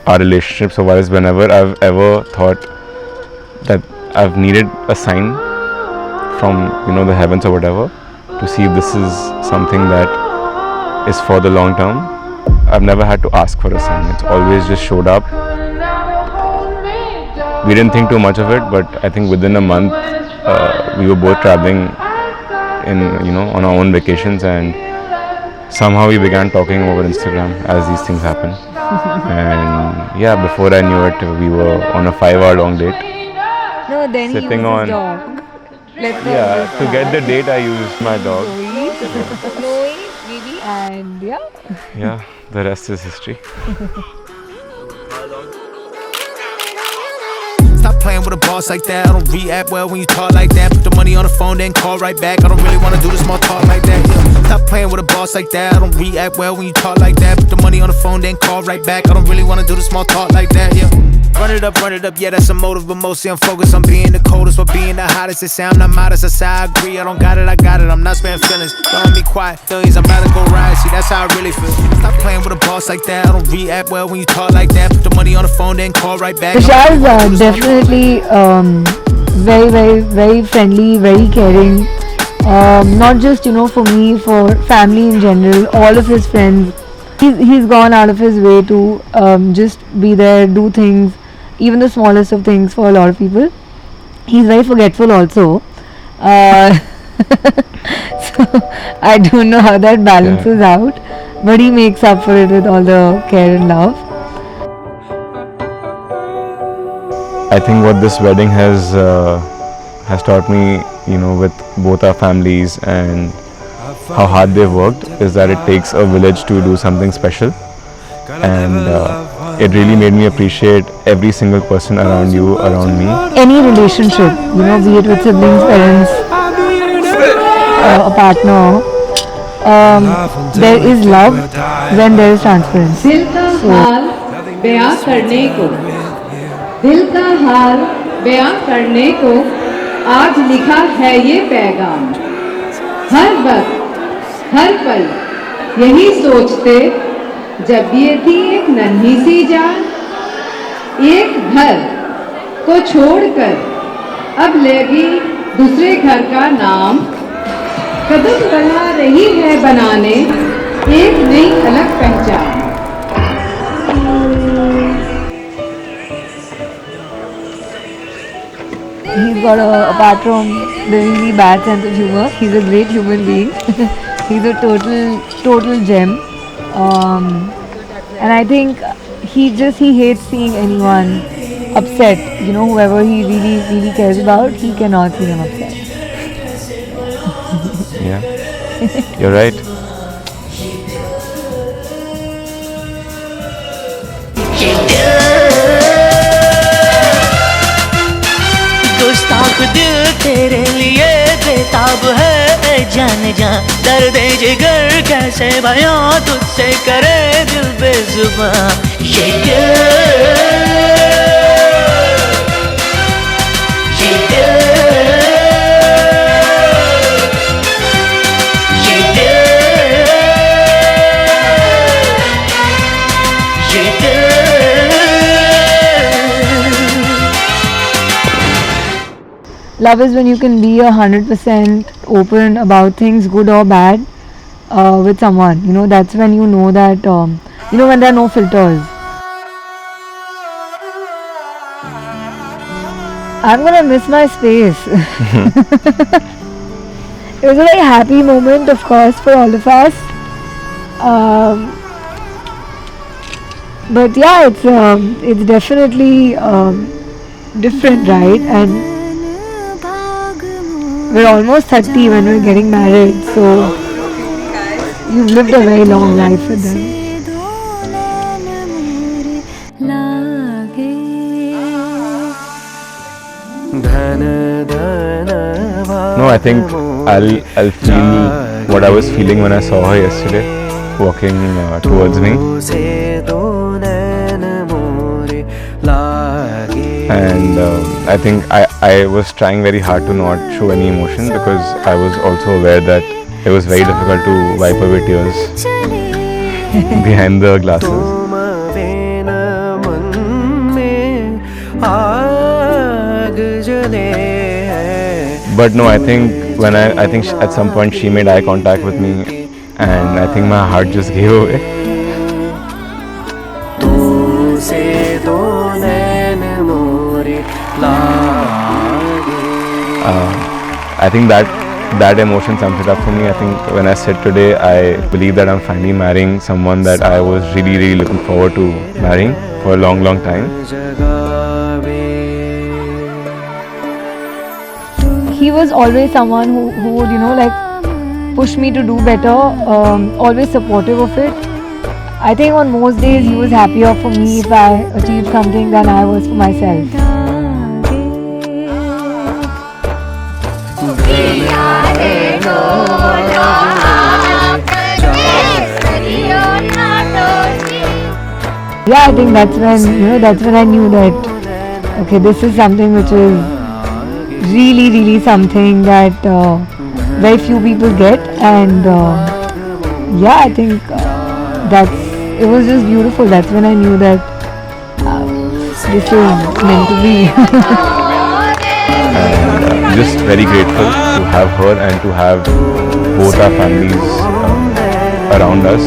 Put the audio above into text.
our relationship so far is whenever I've ever thought that I've needed a sign from the heavens or whatever to see if this is something that is for the long term, I've never had to ask for a sign. It's always just showed up. We didn't think too much of it, but I think within a month we were both traveling on our own vacations, and somehow we began talking over Instagram as these things happen. And yeah, before I knew it, we were on a 5-hour long date. No, then sitting he on used his dog. To get the date I used my dog. Chloe, baby, and Yeah, the rest is history. Stop playing with a boss like that. I don't react well when you talk like that. Put the money on the phone, then call right back. I don't really wanna do the small talk like that. Stop playing with a boss like that. I don't react well when you talk like that. Put the money on the phone, then call right back. I don't really wanna do the small talk like that. Run it up, yeah, that's a motive, but mostly I'm focused on being the coldest or being the hottest. It sound not modest, I say I agree, I don't got it, I got it. I'm not sparing feelings, don't be quiet, feelings, I'm about to go ride, see, that's how I really feel. Stop playing with a boss like that, I don't react well when you talk like that. Put the money on the phone, then call right back. Vishal is definitely very, very, very friendly, very caring. Not just, for me, for family in general, all of his friends. He's gone out of his way to just be there, do things, even the smallest of things for a lot of people. He's very forgetful also. So I don't know how that balances out, but he makes up for it with all the care and love. I think what this wedding has taught me, with both our families and how hard they've worked, is that it takes a village to do something special, and it really made me appreciate every single person around you, around me. Any relationship, be it with siblings, parents, a partner, there is love when there is transparency. दिल का हाल बयां करने को आज लिखा है ये पैगाम। हर वक्त हर पल यही सोचते जब ये थी एक नन्ही सी जान, एक घर को छोड़कर अब लेगी दूसरे घर का नाम, कदम बढ़ा रही है बनाने एक नई अलग पहचान। He's got apart from the really bad sense of humor, he's a great human being. He's a total gem. And I think he hates seeing anyone upset. Whoever he really cares about, he cannot see them upset. Yeah, you're right. गुस्ताख दिल तेरे लिए बेताब है जान जा, दर्द जिगर कैसे बयां तुझसे करे दिल बेजुबां। ये Love is when you can be 100% open about things, good or bad, with someone. That's when you know that, when there are no filters. I'm gonna miss my space. It was a very happy moment, of course, for all of us. But yeah, it's definitely different, right? And we're almost 30 when we're getting married, so you've lived a very long life with them. No, I think I'll feel what I was feeling when I saw her yesterday, walking towards me. And I think I was trying very hard to not show any emotion, because I was also aware that it was very difficult to wipe away tears behind the glasses. But no, I think I think at some point she made eye contact with me, and I think my heart just gave away. I think that emotion sums it up for me. I think when I said today, I believe that I'm finally marrying someone that I was really looking forward to marrying for a long time. He was always someone who would, like push me to do better, always supportive of it. I think on most days he was happier for me if I achieved something than I was for myself. Yeah, I think that's when I knew that, okay, this is something which is really something that very few people get, and yeah, I think it was just beautiful. That's when I knew that this is meant to be. And just very grateful to have her and to have both our families around us.